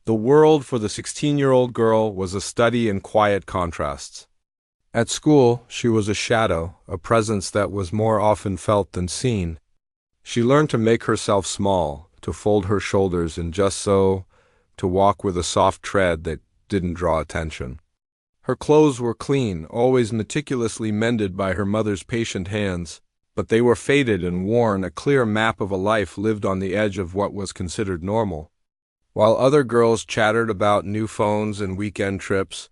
The world for the 16-year-old girl was a study in quiet contrasts. At school, she was a shadow, a presence that was more often felt than seen. She learned to make herself small, to fold her shoulders and just so, to walk with a soft tread that didn't draw attention. Her clothes were clean, always meticulously mended by her mother's patient hands, but they were faded and worn, a clear map of a life lived on the edge of what was considered normal. While other girls chattered about new phones and weekend trips,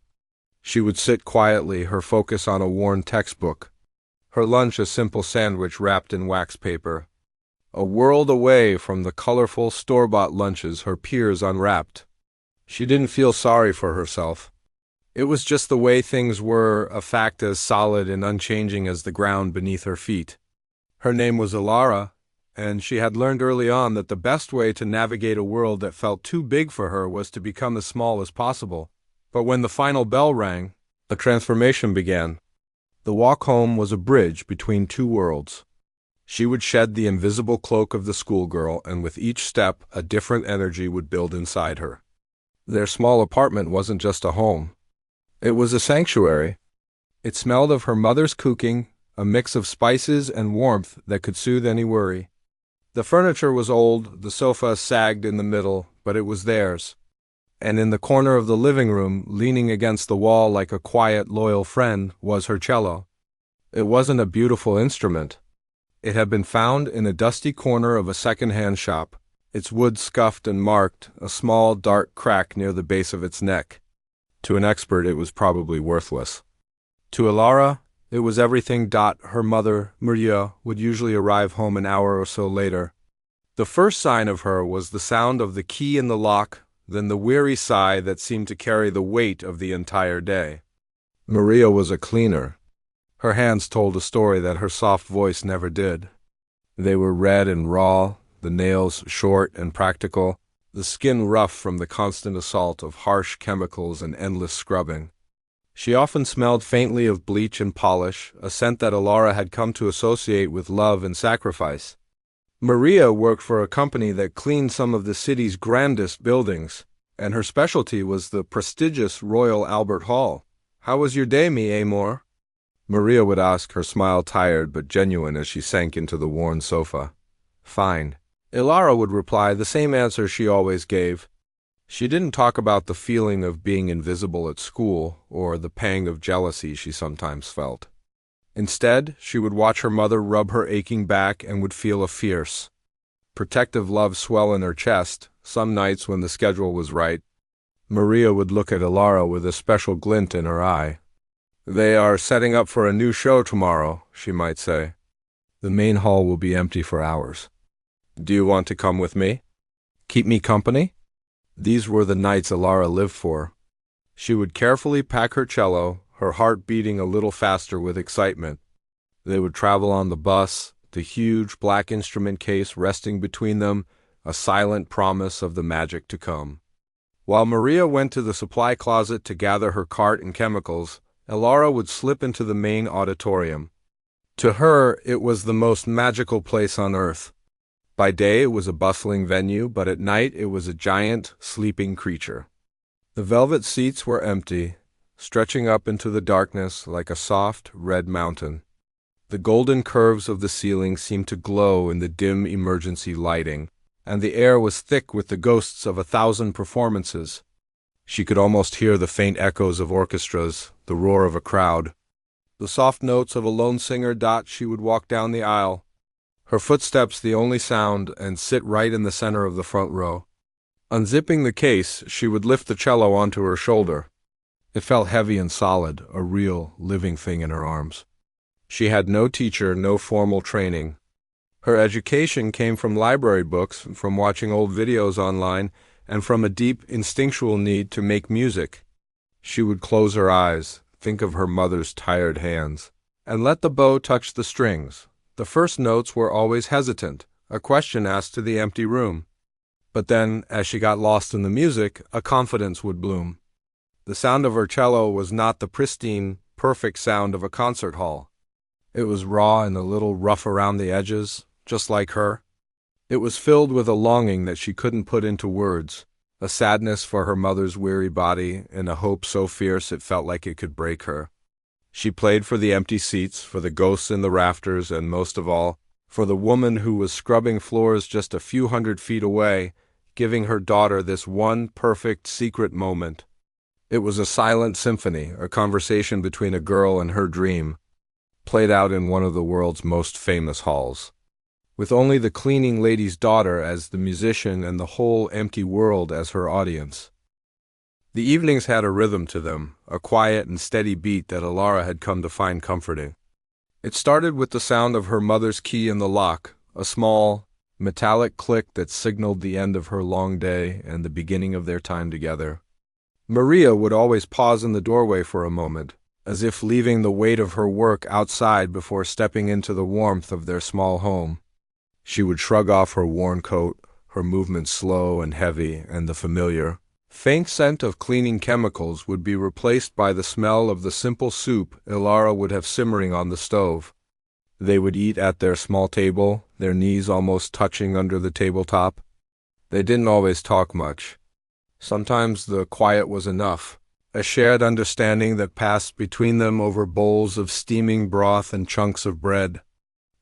she would sit quietly, her focus on a worn textbook, her lunch a simple sandwich wrapped in wax paper. A world away from the colorful store-bought lunches her peers unwrapped. She didn't feel sorry for herself. It was just the way things were, a fact as solid and unchanging as the ground beneath her feet. Her name was Ilara, and she had learned early on that the best way to navigate a world that felt too big for her was to become as small as possible. But when the final bell rang, the transformation began. The walk home was a bridge between two worlds. She would shed the invisible cloak of the schoolgirl, and with each step, a different energy would build inside her. Their small apartment wasn't just a home. It was a sanctuary. It smelled of her mother's cooking, a mix of spices and warmth that could soothe any worry. The furniture was old, the sofa sagged in the middle, but it was theirs. And in the corner of the living room, leaning against the wall like a quiet, loyal friend, was her cello. It wasn't a beautiful instrument. It had been found in a dusty corner of a second-hand shop, its wood scuffed and marked, a small, dark crack near the base of its neck. To an expert, it was probably worthless. To Ilara, it was everything. Her mother, Maria, would usually arrive home an hour or so later. The first sign of her was the sound of the key in the lock, then the weary sigh that seemed to carry the weight of the entire day. Maria was a cleaner. Her hands told a story that her soft voice never did. They were red and raw, the nails short and practical, the skin rough from the constant assault of harsh chemicals and endless scrubbing. She often smelled faintly of bleach and polish, a scent that Ilara had come to associate with love and sacrifice. Maria worked for a company that cleaned some of the city's grandest buildings, and her specialty was the prestigious Royal Albert Hall. "How was your day, mi amor?" Maria would ask, her smile tired but genuine as she sank into the worn sofa. "Fine." Ilara would reply the same answer she always gave. She didn't talk about the feeling of being invisible at school or the pang of jealousy she sometimes felt. Instead, she would watch her mother rub her aching back and would feel a fierce, protective love swell in her chest. Some nights when the schedule was right, Maria would look at Ilara with a special glint in her eye. "They are setting up for a new show tomorrow," she might say. "The main hall will be empty for hours. Do you want to come with me? Keep me company?" These were the nights Ilara lived for. She would carefully pack her cello, her heart beating a little faster with excitement. They would travel on the bus, the huge black instrument case resting between them, a silent promise of the magic to come. While Maria went to the supply closet to gather her cart and chemicals, Ilara would slip into the main auditorium. To her, it was the most magical place on earth. By day it was a bustling venue, but at night it was a giant, sleeping creature. The velvet seats were empty, stretching up into the darkness like a soft, red mountain. The golden curves of the ceiling seemed to glow in the dim emergency lighting, and the air was thick with the ghosts of 1,000 performances. She could almost hear the faint echoes of orchestras, the roar of a crowd, the soft notes of a lone singer. She would walk down the aisle, her footsteps the only sound, and sit right in the center of the front row. Unzipping the case, she would lift the cello onto her shoulder. It felt heavy and solid, a real, living thing in her arms. She had no teacher, no formal training. Her education came from library books, from watching old videos online, and from a deep, instinctual need to make music. She would close her eyes, think of her mother's tired hands, and let the bow touch the strings. The first notes were always hesitant, a question asked to the empty room. But then, as she got lost in the music, a confidence would bloom. The sound of her cello was not the pristine, perfect sound of a concert hall. It was raw and a little rough around the edges, just like her. It was filled with a longing that she couldn't put into words, a sadness for her mother's weary body, and a hope so fierce it felt like it could break her. She played for the empty seats, for the ghosts in the rafters, and most of all, for the woman who was scrubbing floors just a few hundred feet away, giving her daughter this one perfect secret moment. It was a silent symphony, a conversation between a girl and her dream, played out in one of the world's most famous halls, with only the cleaning lady's daughter as the musician and the whole empty world as her audience. The evenings had a rhythm to them, a quiet and steady beat that Alara had come to find comforting. It started with the sound of her mother's key in the lock, a small, metallic click that signaled the end of her long day and the beginning of their time together. Maria would always pause in the doorway for a moment, as if leaving the weight of her work outside before stepping into the warmth of their small home. She would shrug off her worn coat, her movements slow and heavy, and the familiar, faint scent of cleaning chemicals would be replaced by the smell of the simple soup Ilara would have simmering on the stove. They would eat at their small table, their knees almost touching under the tabletop. They didn't always talk much. Sometimes the quiet was enough, a shared understanding that passed between them over bowls of steaming broth and chunks of bread.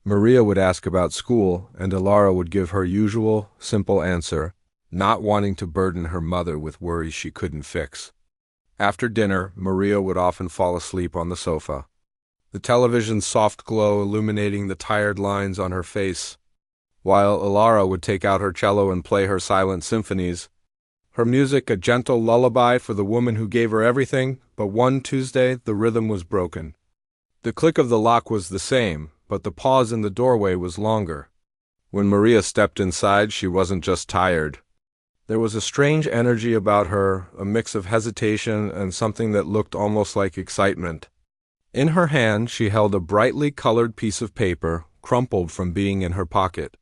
Maria would ask about school, and Ilara would give her usual, simple answer, not wanting to burden her mother with worries she couldn't fix. After dinner, Maria would often fall asleep on the sofa, the television's soft glow illuminating the tired lines on her face, while Ilara would take out her cello and play her silent symphonies, her music a gentle lullaby for the woman who gave her everything. But one Tuesday the rhythm was broken. The click of the lock was the same, but the pause in the doorway was longer. When Maria stepped inside, she wasn't just tired. There was a strange energy about her, a mix of hesitation and something that looked almost like excitement. In her hand she held a brightly colored piece of paper, crumpled from being in her pocket.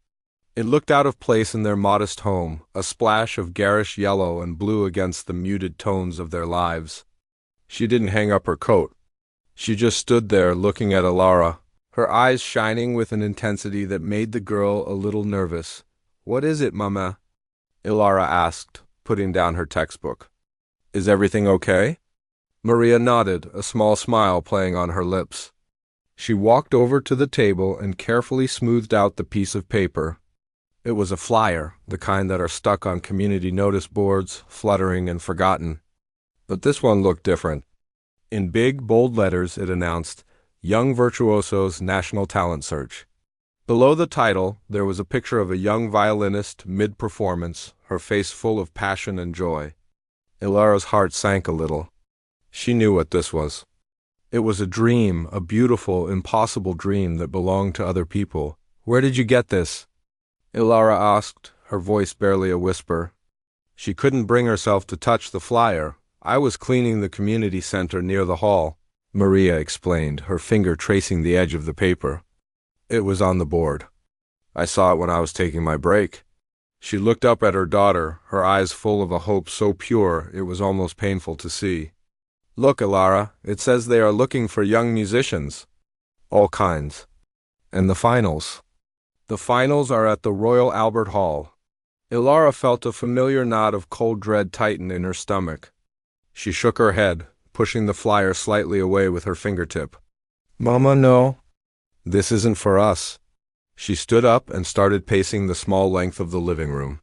It looked out of place in their modest home, a splash of garish yellow and blue against the muted tones of their lives. She didn't hang up her coat. She just stood there looking at Ilara, her eyes shining with an intensity that made the girl a little nervous. "What is it, Mama?" Ilara asked, putting down her textbook. "Is everything okay?" Maria nodded, a small smile playing on her lips. She walked over to the table and carefully smoothed out the piece of paper. It was a flyer, the kind that are stuck on community notice boards, fluttering and forgotten. But this one looked different. In big, bold letters it announced, "Young Virtuoso's National Talent Search." Below the title, there was a picture of a young violinist mid-performance, her face full of passion and joy. Ilara's heart sank a little. She knew what this was. It was a dream, a beautiful, impossible dream that belonged to other people. "Where did you get this?" Ilara asked, her voice barely a whisper. She couldn't bring herself to touch the flyer. "I was cleaning the community center near the hall," Maria explained, her finger tracing the edge of the paper. "It was on the board. I saw it when I was taking my break." She looked up at her daughter, her eyes full of a hope so pure it was almost painful to see. "Look, Ilara, it says they are looking for young musicians. All kinds. And the finals. The finals are at the Royal Albert Hall." Ilara felt a familiar knot of cold dread tighten in her stomach. She shook her head, pushing the flyer slightly away with her fingertip. "Mama, no. This isn't for us." She stood up and started pacing the small length of the living room.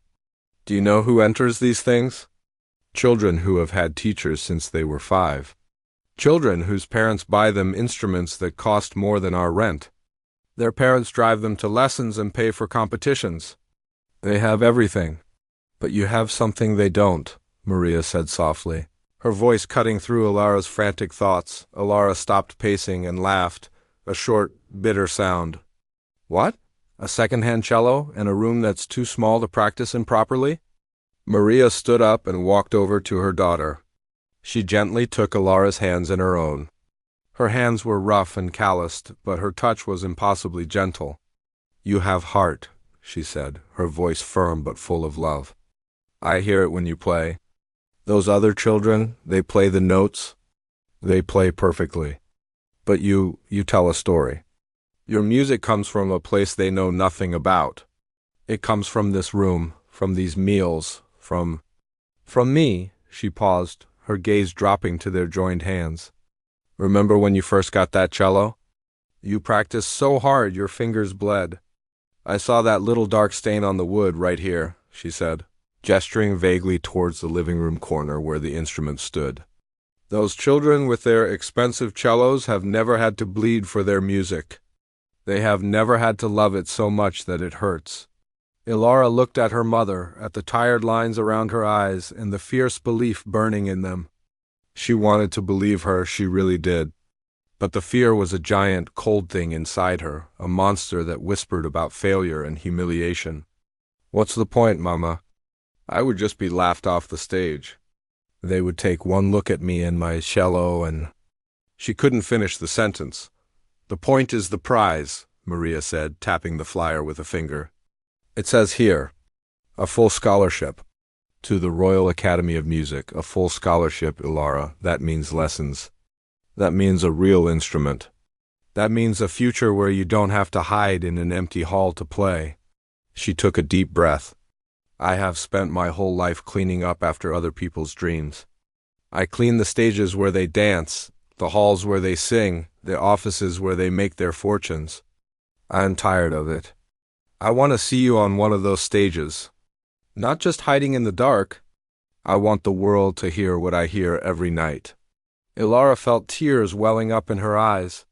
"Do you know who enters these things? Children who have had teachers since they were 5. Children whose parents buy them instruments that cost more than our rent. Their parents drive them to lessons and pay for competitions. They have everything. But you have something they don't," Maria said softly, her voice cutting through Ilara's frantic thoughts. Ilara stopped pacing and laughed, a short, bitter sound. "What? A second-hand cello and a room that's too small to practice in properly?" Maria stood up and walked over to her daughter. She gently took Ilara's hands in her own. Her hands were rough and calloused, but her touch was impossibly gentle. "You have heart," she said, her voice firm but full of love. "I hear it when you play. Those other children, they play the notes. They play perfectly. But you tell a story. Your music comes from a place they know nothing about. It comes from this room, from these meals, from From me, she paused, her gaze dropping to their joined hands. Remember when you first got that cello? You practiced so hard your fingers bled. I saw that little dark stain on the wood right here, she said, gesturing vaguely towards the living room corner where the instrument stood. Those children with their expensive cellos have never had to bleed for their music. They have never had to love it so much that it hurts. Ilara looked at her mother, at the tired lines around her eyes and the fierce belief burning in them. She wanted to believe her, she really did. But the fear was a giant, cold thing inside her, a monster that whispered about failure and humiliation. What's the point, Mama? I would just be laughed off the stage. They would take one look at me and my cello and... She couldn't finish the sentence. The point is the prize, Maria said, tapping the flyer with a finger. It says here, a full scholarship. To the Royal Academy of Music, a full scholarship, Ilara. That means lessons. That means a real instrument. That means a future where you don't have to hide in an empty hall to play. She took a deep breath. I have spent my whole life cleaning up after other people's dreams. I clean the stages where they dance, the halls where they sing, the offices where they make their fortunes. I'm tired of it. I want to see you on one of those stages. Not just hiding in the dark. I want the world to hear what I hear every night. Ilara felt tears welling up in her eyes.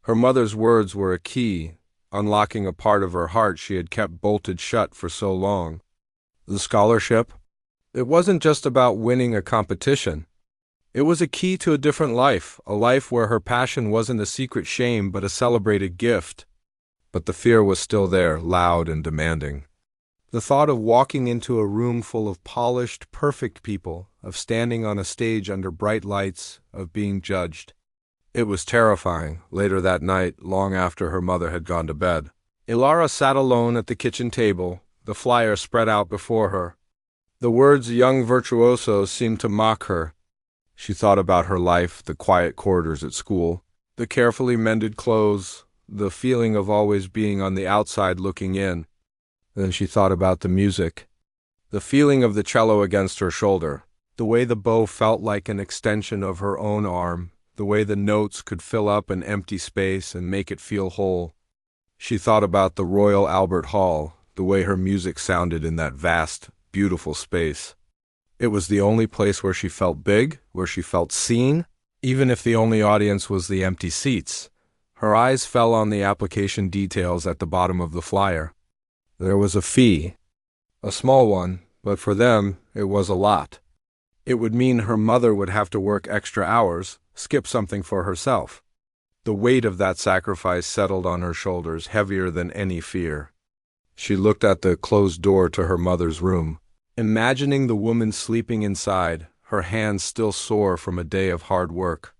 Her mother's words were a key, unlocking a part of her heart she had kept bolted shut for so long. The scholarship? It wasn't just about winning a competition. It was a key to a different life, a life where her passion wasn't a secret shame but a celebrated gift. But the fear was still there, loud and demanding. The thought of walking into a room full of polished, perfect people, of standing on a stage under bright lights, of being judged. It was terrifying. Later that night, long after her mother had gone to bed, Ilara sat alone at the kitchen table, the flyer spread out before her. The words young virtuosos seemed to mock her. She thought about her life, the quiet corridors at school, the carefully mended clothes, the feeling of always being on the outside looking in. Then she thought about the music, the feeling of the cello against her shoulder, the way the bow felt like an extension of her own arm, the way the notes could fill up an empty space and make it feel whole. She thought about the Royal Albert Hall, the way her music sounded in that vast, beautiful space. It was the only place where she felt big, where she felt seen, even if the only audience was the empty seats. Her eyes fell on the application details at the bottom of the flyer. There was a fee, a small one, but for them it was a lot. It would mean her mother would have to work extra hours, skip something for herself. The weight of that sacrifice settled on her shoulders, heavier than any fear. She looked at the closed door to her mother's room, imagining the woman sleeping inside, her hands still sore from a day of hard work.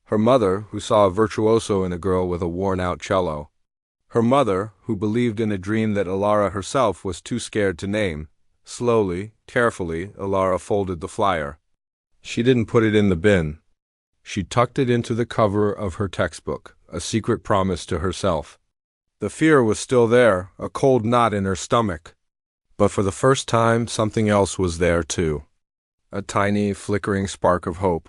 Her mother, who saw a virtuoso in a girl with a worn-out cello. Her mother, who believed in a dream that Ilara herself was too scared to name. Slowly, carefully, Ilara folded the flyer. She didn't put it in the bin. She tucked it into the cover of her textbook, a secret promise to herself. The fear was still there, a cold knot in her stomach. But for the first time, something else was there too. A tiny, flickering spark of hope.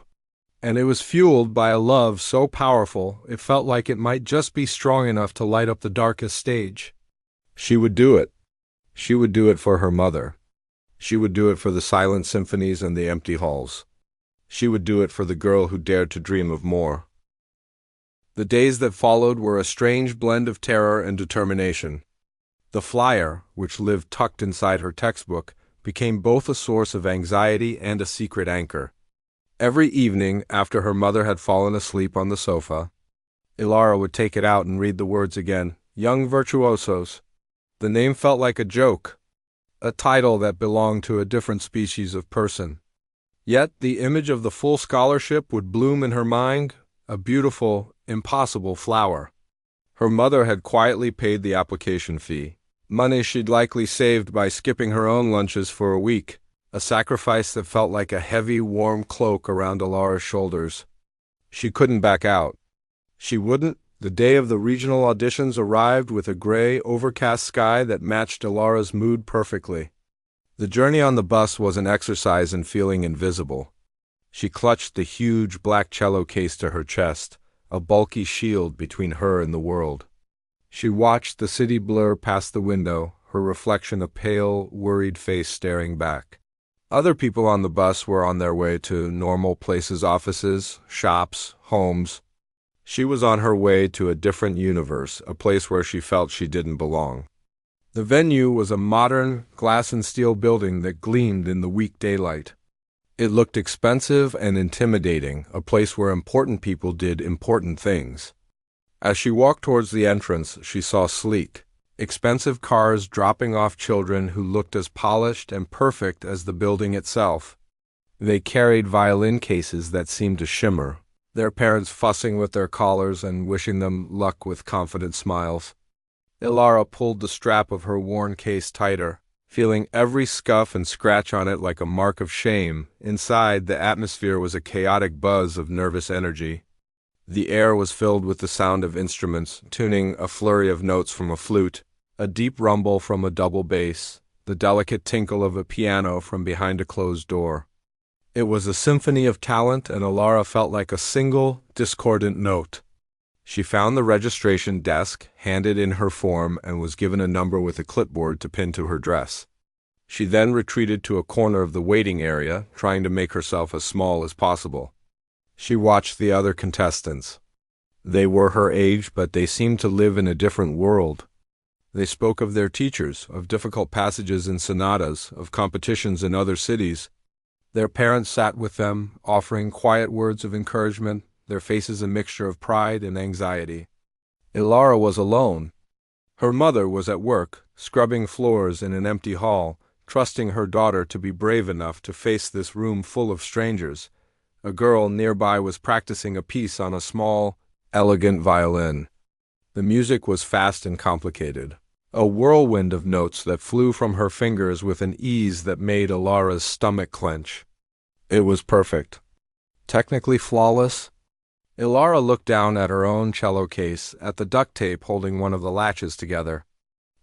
And it was fueled by a love so powerful it felt like it might just be strong enough to light up the darkest stage. She would do it. She would do it for her mother. She would do it for the silent symphonies and the empty halls. She would do it for the girl who dared to dream of more. The days that followed were a strange blend of terror and determination. The flyer, which lived tucked inside her textbook, became both a source of anxiety and a secret anchor. Every evening, after her mother had fallen asleep on the sofa, Ilara would take it out and read the words again, Young Virtuosos. The name felt like a joke, a title that belonged to a different species of person. Yet the image of the full scholarship would bloom in her mind, a beautiful, impossible flower. Her mother had quietly paid the application fee, money she'd likely saved by skipping her own lunches for a week. A sacrifice that felt like a heavy, warm cloak around Ilara's shoulders. She couldn't back out. She wouldn't. The day of the regional auditions arrived with a gray, overcast sky that matched Ilara's mood perfectly. The journey on the bus was an exercise in feeling invisible. She clutched the huge black cello case to her chest, a bulky shield between her and the world. She watched the city blur past the window, her reflection a pale, worried face staring back. Other people on the bus were on their way to normal places, offices, shops, homes. She was on her way to a different universe, a place where she felt she didn't belong. The venue was a modern, glass and steel building that gleamed in the weak daylight. It looked expensive and intimidating, a place where important people did important things. As she walked towards the entrance, she saw sleek, expensive cars dropping off children who looked as polished and perfect as the building itself. They carried violin cases that seemed to shimmer, their parents fussing with their collars and wishing them luck with confident smiles. Ilara pulled the strap of her worn case tighter, feeling every scuff and scratch on it like a mark of shame. Inside, the atmosphere was a chaotic buzz of nervous energy. The air was filled with the sound of instruments, tuning, a flurry of notes from a flute, a deep rumble from a double bass, the delicate tinkle of a piano from behind a closed door. It was a symphony of talent, and Ilara felt like a single, discordant note. She found the registration desk, handed in her form, and was given a number with a clipboard to pin to her dress. She then retreated to a corner of the waiting area, trying to make herself as small as possible. She watched the other contestants. They were her age, but they seemed to live in a different world. They spoke of their teachers, of difficult passages in sonatas, of competitions in other cities. Their parents sat with them, offering quiet words of encouragement, their faces a mixture of pride and anxiety. Ilara was alone. Her mother was at work, scrubbing floors in an empty hall, trusting her daughter to be brave enough to face this room full of strangers. A girl nearby was practicing a piece on a small, elegant violin. The music was fast and complicated, a whirlwind of notes that flew from her fingers with an ease that made Ilara's stomach clench. It was perfect. Technically flawless. Ilara looked down at her own cello case, at the duct tape holding one of the latches together.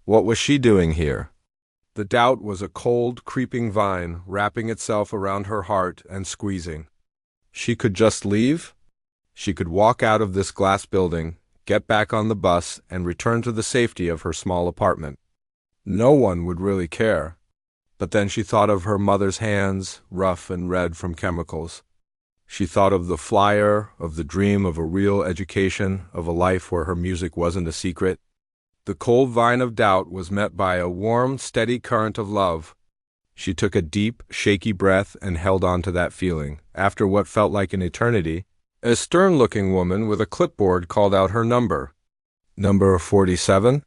What was she doing here? The doubt was a cold, creeping vine, wrapping itself around her heart and squeezing. She could just leave? She could walk out of this glass building, get back on the bus, and return to the safety of her small apartment. No one would really care. But then she thought of her mother's hands, rough and red from chemicals. She thought of the flyer, of the dream of a real education, of a life where her music wasn't a secret. The cold vine of doubt was met by a warm, steady current of love. She took a deep, shaky breath and held on to that feeling. After what felt like an eternity, a stern-looking woman with a clipboard called out her number. Number 47?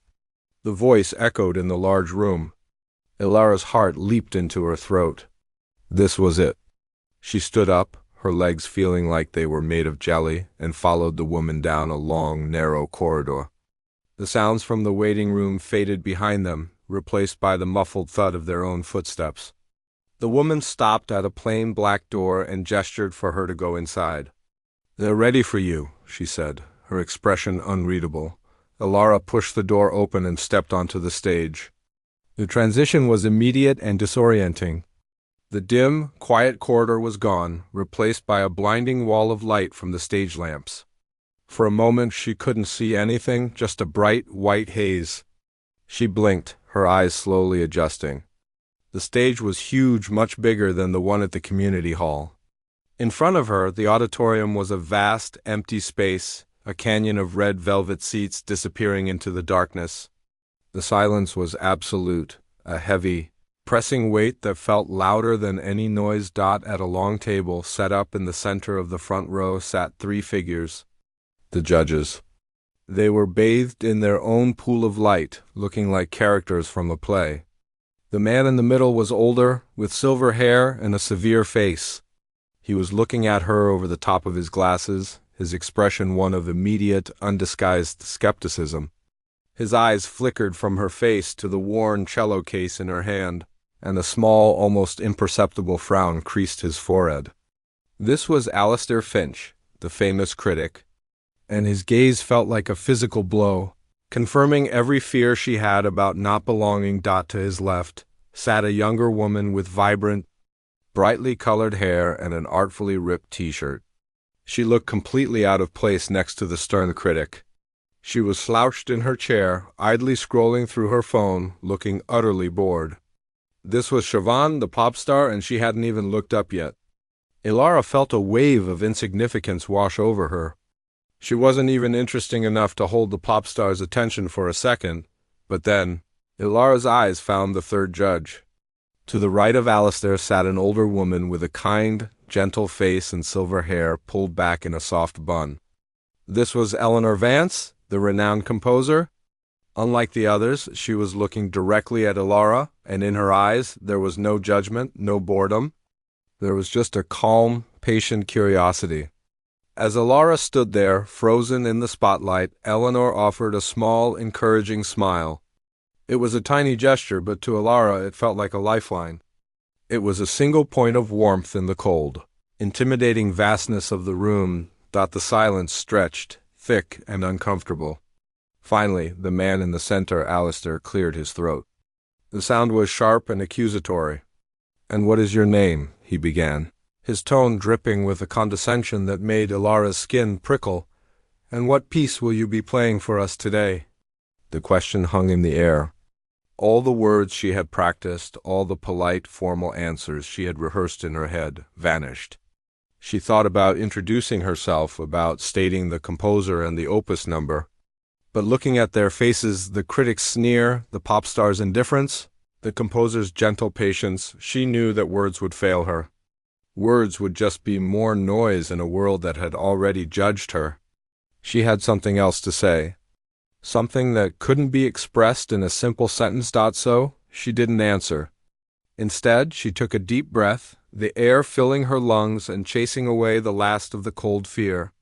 The voice echoed in the large room. Ilara's heart leaped into her throat. This was it. She stood up, her legs feeling like they were made of jelly, and followed the woman down a long, narrow corridor. The sounds from the waiting room faded behind them, replaced by the muffled thud of their own footsteps. The woman stopped at a plain black door and gestured for her to go inside. "They're ready for you," she said, her expression unreadable. Ilara pushed the door open and stepped onto the stage. The transition was immediate and disorienting. The dim, quiet corridor was gone, replaced by a blinding wall of light from the stage lamps. For a moment she couldn't see anything, just a bright, white haze. She blinked, her eyes slowly adjusting. The stage was huge, much bigger than the one at the community hall. In front of her, the auditorium was a vast, empty space, a canyon of red velvet seats disappearing into the darkness. The silence was absolute, a heavy, pressing weight that felt louder than any noise. At a long table set up in the center of the front row sat three figures, the judges. They were bathed in their own pool of light, looking like characters from a play. The man in the middle was older, with silver hair and a severe face. He was looking at her over the top of his glasses, his expression one of immediate, undisguised skepticism. His eyes flickered from her face to the worn cello case in her hand, and a small, almost imperceptible frown creased his forehead. This was Alistair Finch, the famous critic, and his gaze felt like a physical blow, confirming every fear she had about not belonging. To his left, sat a younger woman with vibrant, brightly colored hair and an artfully ripped t-shirt. She looked completely out of place next to the stern critic. She was slouched in her chair, idly scrolling through her phone, looking utterly bored. This was Siobhan, the pop star, and she hadn't even looked up yet. Ilara felt a wave of insignificance wash over her. She wasn't even interesting enough to hold the pop star's attention for a second, but then Ilara's eyes found the third judge. To the right of Alistair sat an older woman with a kind, gentle face and silver hair pulled back in a soft bun. This was Eleanor Vance, the renowned composer. Unlike the others, she was looking directly at Ilara, and in her eyes there was no judgment, no boredom. There was just a calm, patient curiosity. As Ilara stood there, frozen in the spotlight, Eleanor offered a small, encouraging smile. It was a tiny gesture, but to Ilara it felt like a lifeline. It was a single point of warmth in the cold, intimidating vastness of the room that the silence stretched, thick and uncomfortable. Finally, the man in the center, Alistair, cleared his throat. The sound was sharp and accusatory. "And what is your name?" he began, his tone dripping with a condescension that made Ilara's skin prickle. "And what piece will you be playing for us today?" The question hung in the air. All the words she had practiced, all the polite, formal answers she had rehearsed in her head, vanished. She thought about introducing herself, about stating the composer and the opus number. But looking at their faces, the critic's sneer, the pop star's indifference, the composer's gentle patience, she knew that words would fail her. Words would just be more noise in a world that had already judged her. She had something else to say. Something that couldn't be expressed in a simple sentence. So she didn't answer. Instead, she took a deep breath, the air filling her lungs and chasing away the last of the cold fear.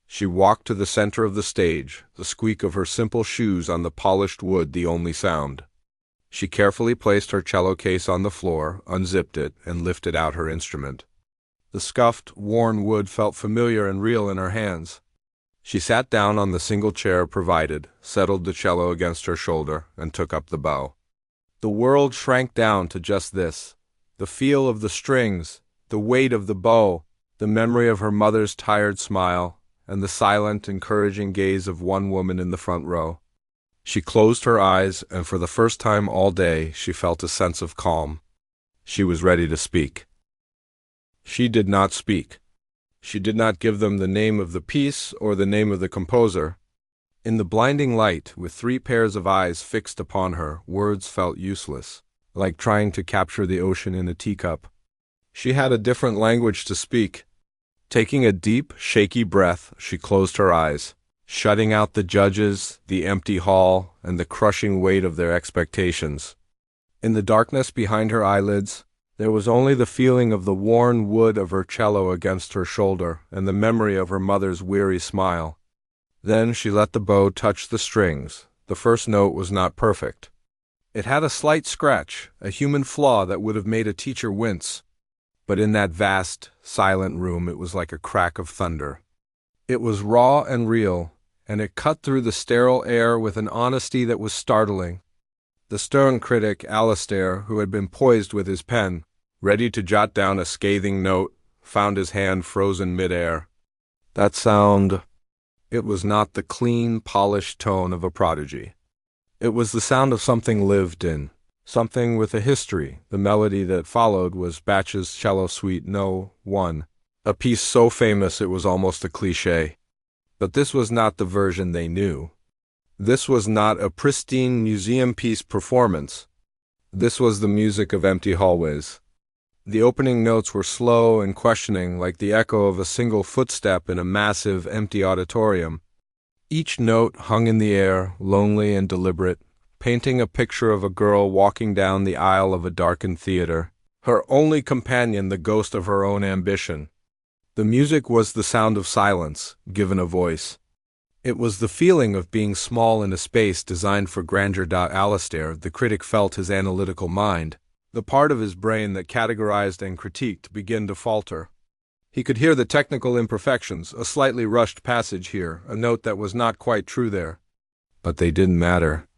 She walked to the center of the stage, the squeak of her simple shoes on the polished wood the only sound. She carefully placed her cello case on the floor, unzipped it, and lifted out her instrument. The scuffed, worn wood felt familiar and real in her hands. She sat down on the single chair provided, settled the cello against her shoulder, and took up the bow. The world shrank down to just this: the feel of the strings, the weight of the bow, the memory of her mother's tired smile, and the silent, encouraging gaze of one woman in the front row. She closed her eyes, and for the first time all day she felt a sense of calm. She was ready to speak. She did not speak. She did not give them the name of the piece or the name of the composer. In the blinding light, with 3 pairs of eyes fixed upon her, words felt useless, like trying to capture the ocean in a teacup. She had a different language to speak. Taking a deep, shaky breath, she closed her eyes, shutting out the judges, the empty hall, and the crushing weight of their expectations. In the darkness behind her eyelids, there was only the feeling of the worn wood of her cello against her shoulder and the memory of her mother's weary smile. Then she let the bow touch the strings. The first note was not perfect. It had a slight scratch, a human flaw that would have made a teacher wince. But in that vast, silent room it was like a crack of thunder. It was raw and real, and it cut through the sterile air with an honesty that was startling. The stern critic, Alistair, who had been poised with his pen, ready to jot down a scathing note, found his hand frozen mid-air. That sound, it was not the clean, polished tone of a prodigy. It was the sound of something lived in, something with a history. The melody that followed was Bach's Cello Suite No. 1, a piece so famous it was almost a cliché. But this was not the version they knew. This was not a pristine museum piece performance. This was the music of empty hallways. The opening notes were slow and questioning, like the echo of a single footstep in a massive, empty auditorium. Each note hung in the air, lonely and deliberate, painting a picture of a girl walking down the aisle of a darkened theater, her only companion the ghost of her own ambition. The music was the sound of silence, given a voice. It was the feeling of being small in a space designed for grandeur. Alistair, the critic, felt his analytical mind, the part of his brain that categorized and critiqued, begin to falter. He could hear the technical imperfections, a slightly rushed passage here, a note that was not quite true there. But they didn't matter.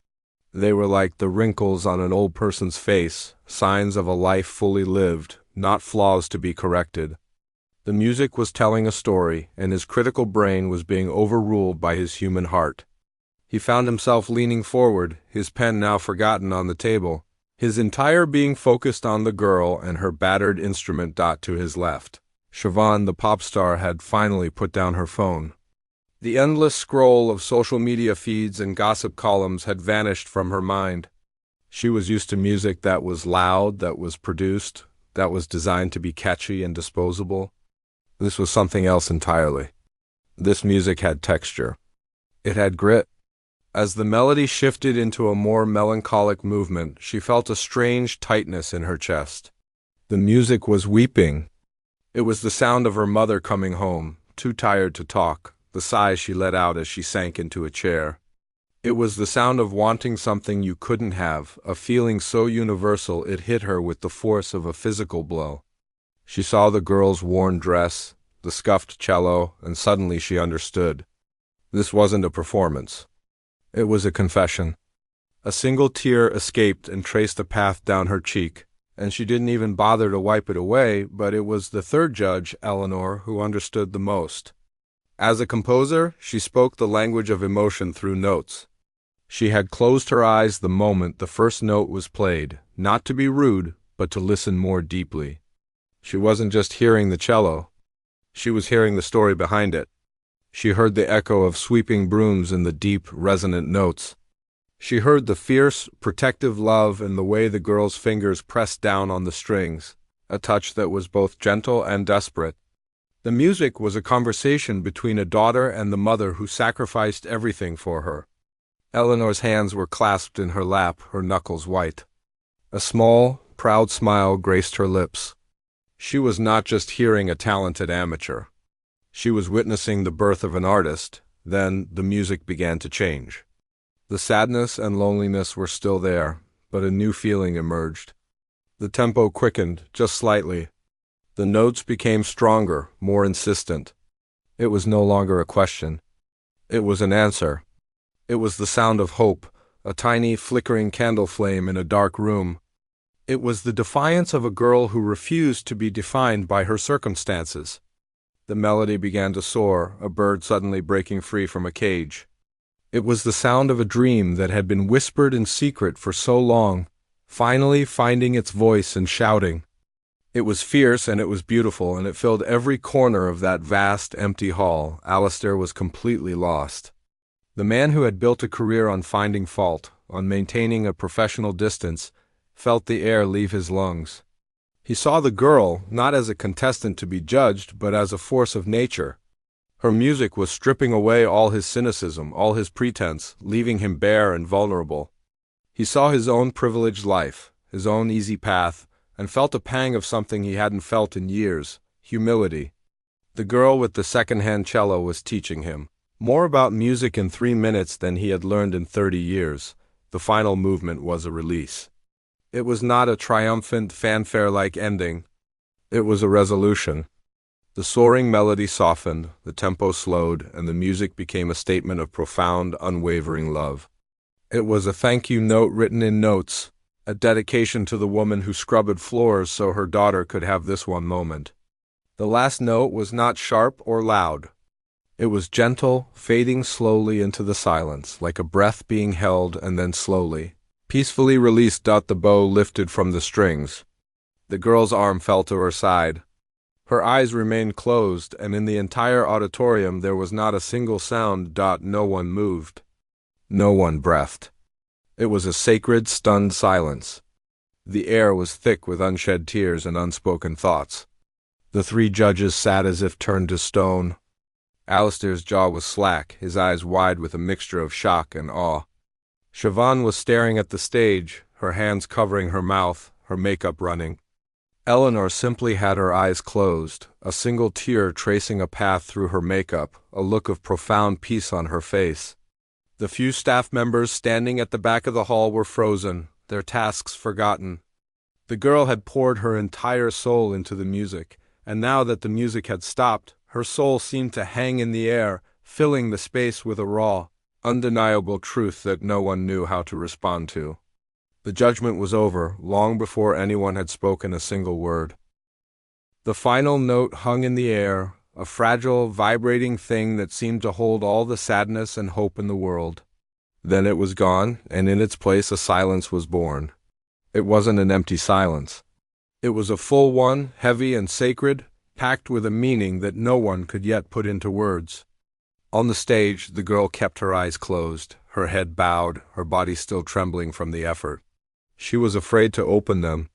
They were like the wrinkles on an old person's face, signs of a life fully lived, not flaws to be corrected. The music was telling a story, and his critical brain was being overruled by his human heart. He found himself leaning forward, his pen now forgotten on the table, his entire being focused on the girl and her battered instrument to his left. Siobhan, the pop star, had finally put down her phone. The endless scroll of social media feeds and gossip columns had vanished from her mind. She was used to music that was loud, that was produced, that was designed to be catchy and disposable. This was something else entirely. This music had texture. It had grit. As the melody shifted into a more melancholic movement, she felt a strange tightness in her chest. The music was weeping. It was the sound of her mother coming home, too tired to talk, the sigh she let out as she sank into a chair. It was the sound of wanting something you couldn't have, a feeling so universal it hit her with the force of a physical blow. She saw the girl's worn dress, the scuffed cello, and suddenly she understood. This wasn't a performance. It was a confession. A single tear escaped and traced a path down her cheek, and she didn't even bother to wipe it away, but it was the third judge, Eleanor, who understood the most. As a composer, she spoke the language of emotion through notes. She had closed her eyes the moment the first note was played, not to be rude, but to listen more deeply. She wasn't just hearing the cello. She was hearing the story behind it. She heard the echo of sweeping brooms in the deep, resonant notes. She heard the fierce, protective love in the way the girl's fingers pressed down on the strings, a touch that was both gentle and desperate. The music was a conversation between a daughter and the mother who sacrificed everything for her. Eleanor's hands were clasped in her lap, her knuckles white. A small, proud smile graced her lips. She was not just hearing a talented amateur. She was witnessing the birth of an artist. Then the music began to change. The sadness and loneliness were still there, but a new feeling emerged. The tempo quickened, just slightly. The notes became stronger, more insistent. It was no longer a question. It was an answer. It was the sound of hope, a tiny, flickering candle flame in a dark room. It was the defiance of a girl who refused to be defined by her circumstances. The melody began to soar, a bird suddenly breaking free from a cage. It was the sound of a dream that had been whispered in secret for so long, finally finding its voice and shouting. It was fierce and it was beautiful, and it filled every corner of that vast, empty hall. Alistair was completely lost. The man who had built a career on finding fault, on maintaining a professional distance, felt the air leave his lungs. He saw the girl not as a contestant to be judged, but as a force of nature. Her music was stripping away all his cynicism, all his pretense, leaving him bare and vulnerable. He saw his own privileged life, his own easy path, and felt a pang of something he hadn't felt in years: humility. The girl with the second-hand cello was teaching him more about music in 3 minutes than he had learned in 30 years. The final movement was a release. It was not a triumphant, fanfare-like ending. It was a resolution. The soaring melody softened, the tempo slowed, and the music became a statement of profound, unwavering love. It was a thank-you note written in notes, a dedication to the woman who scrubbed floors so her daughter could have this one moment. The last note was not sharp or loud. It was gentle, fading slowly into the silence, like a breath being held and then slowly, peacefully released. The bow lifted from the strings. The girl's arm fell to her side. Her eyes remained closed, and in the entire auditorium there was not a single sound. No one moved. No one breathed. It was a sacred, stunned silence. The air was thick with unshed tears and unspoken thoughts. The 3 judges sat as if turned to stone. Alistair's jaw was slack, his eyes wide with a mixture of shock and awe. Siobhan was staring at the stage, her hands covering her mouth, her makeup running. Eleanor simply had her eyes closed, a single tear tracing a path through her makeup, a look of profound peace on her face. The few staff members standing at the back of the hall were frozen, their tasks forgotten. The girl had poured her entire soul into the music, and now that the music had stopped, her soul seemed to hang in the air, filling the space with a raw, undeniable truth that no one knew how to respond to. The judgment was over long before anyone had spoken a single word. The final note hung in the air, a fragile, vibrating thing that seemed to hold all the sadness and hope in the world. Then it was gone, and in its place a silence was born. It wasn't an empty silence. It was a full one, heavy and sacred, packed with a meaning that no one could yet put into words. On the stage, the girl kept her eyes closed, her head bowed, her body still trembling from the effort. She was afraid to open them.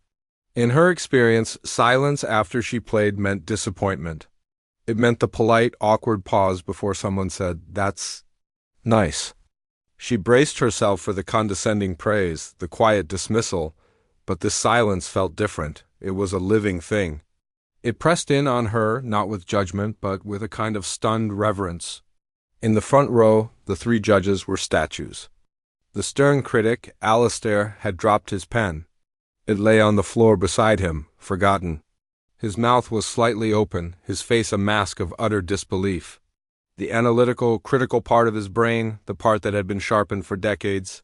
In her experience, silence after she played meant disappointment. It meant the polite, awkward pause before someone said, "That's nice." She braced herself for the condescending praise, the quiet dismissal, but this silence felt different. It was a living thing. It pressed in on her, not with judgment, but with a kind of stunned reverence. In the front row, the three judges were statues. The stern critic, Alistair, had dropped his pen. It lay on the floor beside him, forgotten. His mouth was slightly open, his face a mask of utter disbelief. The analytical, critical part of his brain, the part that had been sharpened for decades,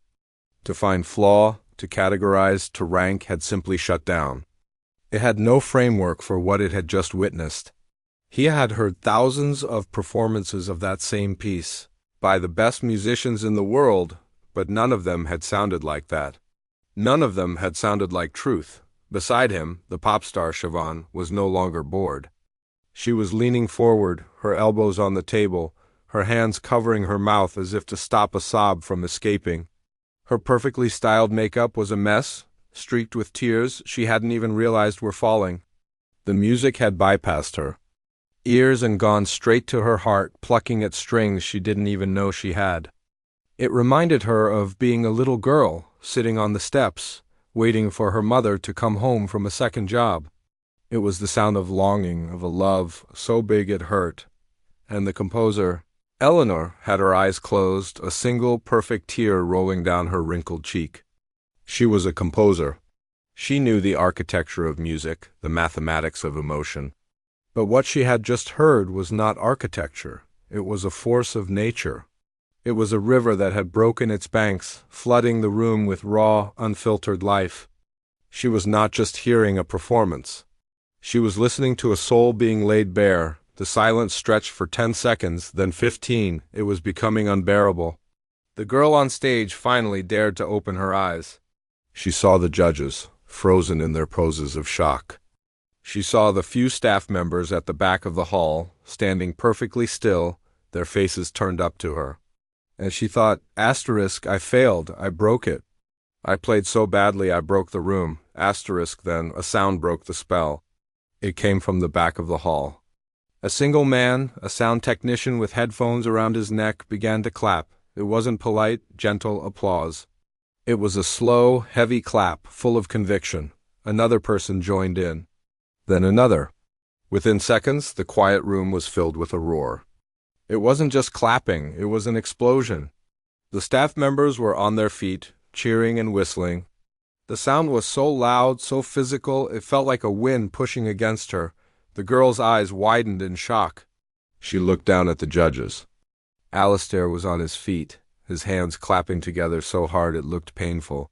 to find flaw, to categorize, to rank, had simply shut down. It had no framework for what it had just witnessed. He had heard thousands of performances of that same piece, by the best musicians in the world, but none of them had sounded like that. None of them had sounded like truth. Beside him, the pop star Siobhan was no longer bored. She was leaning forward, her elbows on the table, her hands covering her mouth as if to stop a sob from escaping. Her perfectly styled makeup was a mess, streaked with tears she hadn't even realized were falling. The music had bypassed her ears and gone straight to her heart, plucking at strings she didn't even know she had. It reminded her of being a little girl, sitting on the steps, waiting for her mother to come home from a second job. It was the sound of longing, of a love so big it hurt. And the composer, Eleanor, had her eyes closed, a single perfect tear rolling down her wrinkled cheek. She was a composer. She knew the architecture of music, the mathematics of emotion. But what she had just heard was not architecture. It was a force of nature. It was a river that had broken its banks, flooding the room with raw, unfiltered life. She was not just hearing a performance. She was listening to a soul being laid bare. The silence stretched for 10 seconds, then 15. It was becoming unbearable. The girl on stage finally dared to open her eyes. She saw the judges, frozen in their poses of shock. She saw the few staff members at the back of the hall, standing perfectly still, their faces turned up to her. And she thought, asterisk, I failed, I broke it. I played so badly I broke the room. Asterisk, then, a sound broke the spell. It came from the back of the hall. A single man, a sound technician with headphones around his neck, began to clap. It wasn't polite, gentle applause. It was a slow, heavy clap, full of conviction. Another person joined in. Then another. Within seconds, the quiet room was filled with a roar. It wasn't just clapping, it was an explosion. The staff members were on their feet, cheering and whistling. The sound was so loud, so physical, it felt like a wind pushing against her. The girl's eyes widened in shock. She looked down at the judges. Alistair was on his feet, his hands clapping together so hard it looked painful.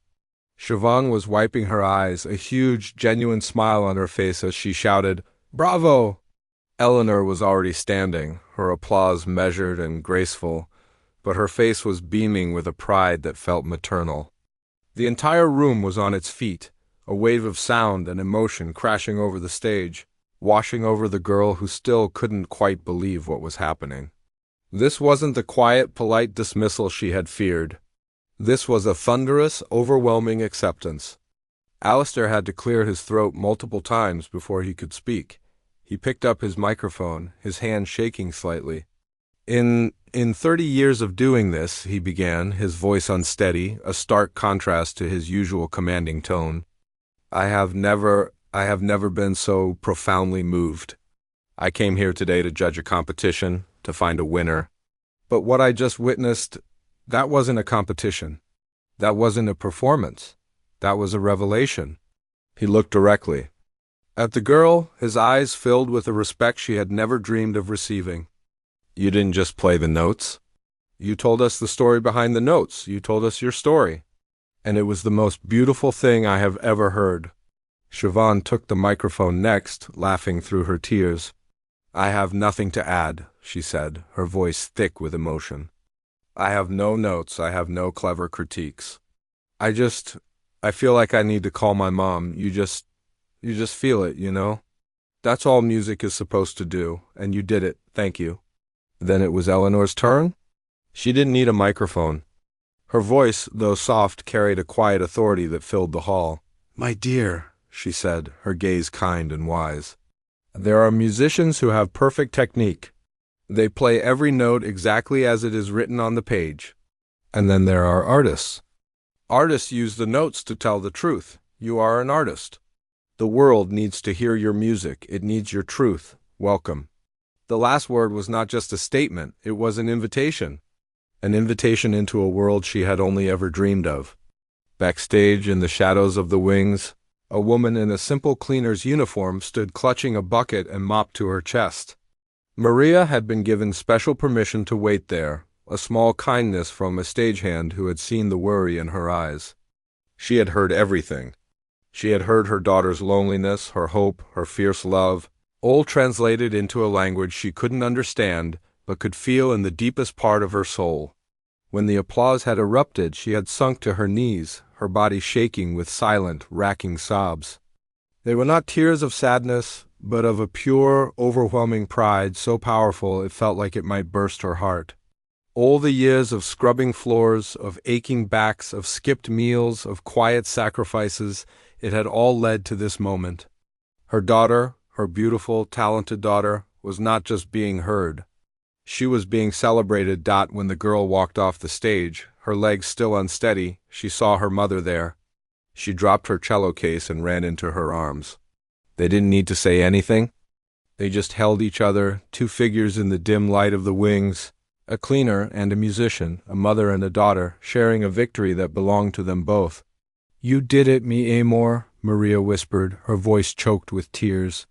Siobhan was wiping her eyes, a huge, genuine smile on her face as she shouted, "Bravo!" Eleanor was already standing, her applause measured and graceful, but her face was beaming with a pride that felt maternal. The entire room was on its feet, a wave of sound and emotion crashing over the stage, washing over the girl who still couldn't quite believe what was happening. This wasn't the quiet, polite dismissal she had feared. This was a thunderous, overwhelming acceptance. Alistair had to clear his throat multiple times before he could speak. He picked up his microphone, his hand shaking slightly. In 30 years of doing this," he began, his voice unsteady, a stark contrast to his usual commanding tone, I have never been so profoundly moved. I came here today to judge a competition, to find a winner. But what I just witnessed, that wasn't a competition. That wasn't a performance. That was a revelation." He looked directly at the girl, his eyes filled with a respect she had never dreamed of receiving. "You didn't just play the notes. You told us the story behind the notes. You told us your story. And it was the most beautiful thing I have ever heard. Siobhan took the microphone next, laughing through her tears. I have nothing to add, she said, her voice thick with emotion. I have no notes. I have no clever critiques. I feel like I need to call my mom. You just feel it, you know? That's all music is supposed to do, and you did it. Thank you. Then it was Eleanor's turn? She didn't need a microphone. Her voice, though soft, carried a quiet authority that filled the hall. My dear, she said, her gaze kind and wise. There are musicians who have perfect technique. They play every note exactly as it is written on the page. And then there are artists. Artists use the notes to tell the truth. You are an artist. The world needs to hear your music. It needs your truth. Welcome. The last word was not just a statement. It was an invitation. An invitation into a world she had only ever dreamed of. Backstage, in the shadows of the wings, a woman in a simple cleaner's uniform stood clutching a bucket and mop to her chest. Maria had been given special permission to wait there, a small kindness from a stagehand who had seen the worry in her eyes. She had heard everything. She had heard her daughter's loneliness, her hope, her fierce love, all translated into a language she couldn't understand, but could feel in the deepest part of her soul. When the applause had erupted, she had sunk to her knees, her body shaking with silent, racking sobs. They were not tears of sadness, but of a pure, overwhelming pride so powerful it felt like it might burst her heart. All the years of scrubbing floors, of aching backs, of skipped meals, of quiet sacrifices, it had all led to this moment. Her daughter, her beautiful, talented daughter, was not just being heard. She was being celebrated. When the girl walked off the stage, her legs still unsteady, she saw her mother there. She dropped her cello case and ran into her arms. They didn't need to say anything. They just held each other, two figures in the dim light of the wings, a cleaner and a musician, a mother and a daughter, sharing a victory that belonged to them both. You did it, mi amor, Maria whispered, her voice choked with tears.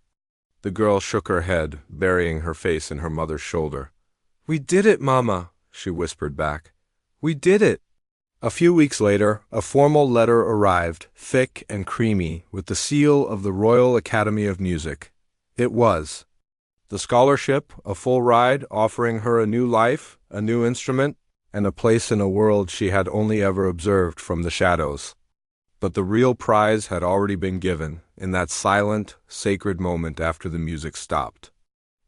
The girl shook her head, burying her face in her mother's shoulder. We did it, Mama, she whispered back. We did it. A few weeks later, a formal letter arrived, thick and creamy, with the seal of the Royal Academy of Music. It was the scholarship, a full ride, offering her a new life, a new instrument, and a place in a world she had only ever observed from the shadows. But the real prize had already been given, in that silent, sacred moment after the music stopped.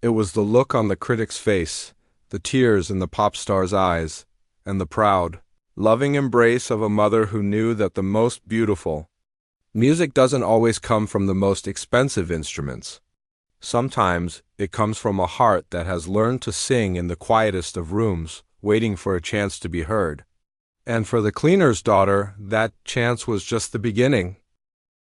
It was the look on the critic's face, the tears in the pop star's eyes, and the proud, loving embrace of a mother who knew that the most beautiful music doesn't always come from the most expensive instruments. Sometimes it comes from a heart that has learned to sing in the quietest of rooms, waiting for a chance to be heard. And for the cleaner's daughter, that chance was just the beginning.